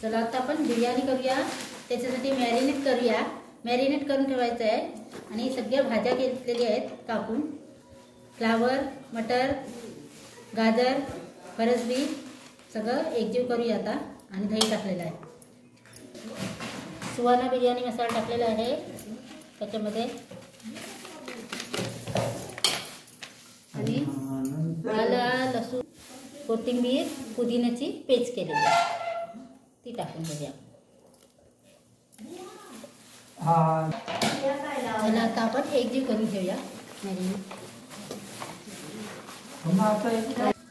चला आता आपण बिर्याणी करूया. त्याच्यासाठी मॅरिनेट करूया. मॅरिनेट करून ठेवायचं आहे आणि सगळ्या भाज्या घेतलेल्या आहेत कापून. फ्लावर, मटर, गाजर, फरसबी सगळं एकजीव करूया आता. आणि दही टाकलेलं आहे. सुहाना बिर्याणी मसाला टाकलेला आहे त्याच्यामध्ये. आणि आलं, लसूण, कोथिंबीर, पुदिन्याची पेस्ट केलेली आहे ती टाकून घेऊया. चला आता आपण एकजीव करून घेऊया मॅरिनेट.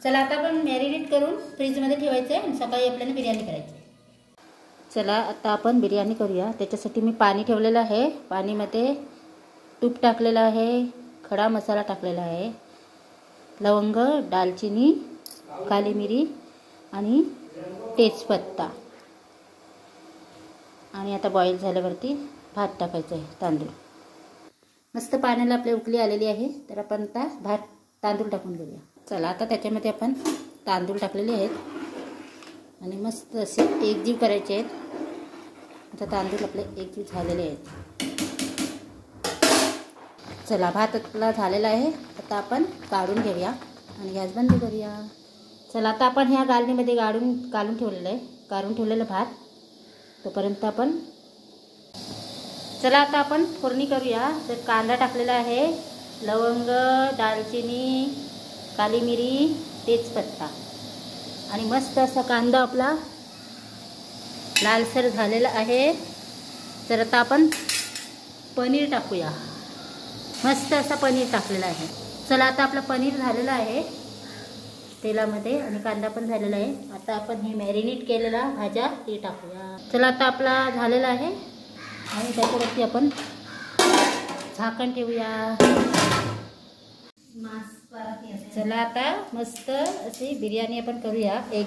चला आता आपण मॅरिनेट करून फ्रीजमध्ये ठेवायचं आहे आणि सकाळी आपल्याला बिर्याणी करायची. चला आता आपण बिर्याणी करूया. त्याच्यासाठी मी पाणी ठेवलेलं आहे. पाणीमध्ये तूप टाकलेलं आहे, खडा मसाला टाकलेला आहे, लवंग, दालचिनी, काली मिरी आणि तेजपत्ता. आणि आता बॉईल झाल्यावरती भात टाकायचं आहे, तांदूळ. मस्त पाण्याला आपली उकळी आलेली आहे तर आपण आता तांदूळ टाकून घेऊया. चला आता त्याच्यामध्ये आपण तांदूळ टाकलेले आहेत आणि मस्त असे एकजीव करायचे आहेत. आता तांदूळ आपले एकजीव झालेले आहेत. चला भात आपला झालेला आहे. आता आपण काढून घेऊया आणि गॅस बंद करूया. चला आता आपण ह्या गाळणीमध्ये काढून ठेवलेलं आहे. काढून ठेवलेलं भात तोपर्यंत आपण चला आता आपण फोडणी करूया. तर कांदा टाकलेला आहे, लवंग, दालचिनी, काली मिरी, तेजपत्ता आणि मस्त असा कांदा आपला लालसर झालेला आहे. तर आता आपण पनीर टाकूया. मस्त असा पनीर टाकलेला आहे. चला आता आपलं पनीर झालेलं आहे तेलामध्ये आणि कांदा पण झालेला आहे. आता आपण हे मॅरिनेट केलेला भाज्या ते टाकूया. चला आता आपला झालेला आहे आणि त्याच्यावरती आपण झाकण ठेवूया. चला आता मस्त अशी बिर्याणी आपण करूया. एक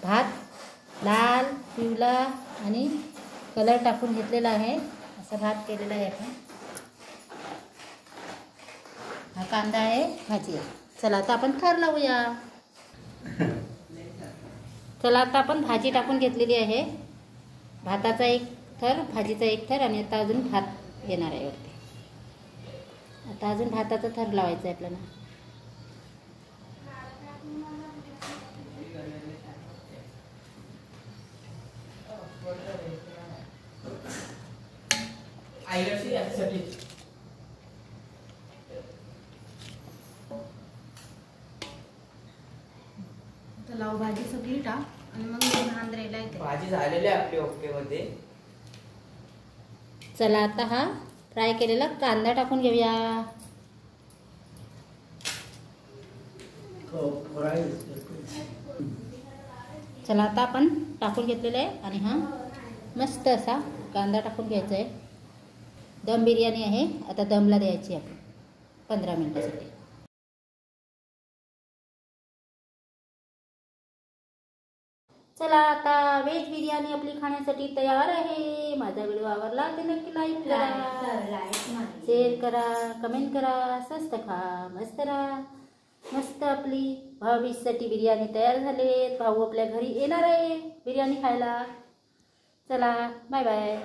भात लाल, पिवळा आणि कलर टाकून घेतलेला आहे असा भात केलेला आहे आपण. हा कांदा आहे, भाजी आहे. चला आता आपण थर लावूया. चला आता आपण भाजी टाकून घेतलेली आहे. भाताचा एक थर, भाजीचा एक थर आणि आता अजून भात येणार आहे वरती. आता अजून भाताचा थर लावायचा आहे आपल्याला. लाव भाजी सगळी टाक आणि मग भांदरेला येते. भाजी झालेली आहे आपली ओके मध्ये. चला आता हा फ्राय केलेला कांदा टाकून घेऊया. चला आता आपण टाकून घेतलेला आहे आणि हा मस्त असा कांदा टाकून घ्यायचा आहे. दम बिर्याणी आहे. आता दमला द्यायची आपण 15 मिनिटासाठी. चला आता व्हेज बिर्याणी आपली खाण्यासाठी तयार आहे. माझा व्हिडिओ आवडला तर नक्की लाईक करा, शेअर करा, कमेंट करा. स्वस्त खा, मस्त राहा. मस्त आपली भाऊबीजसाठी बिर्याणी तयार झाली. भाऊ आपल्या घरी येणार आहे बिर्याणी खायला. चला बाय बाय.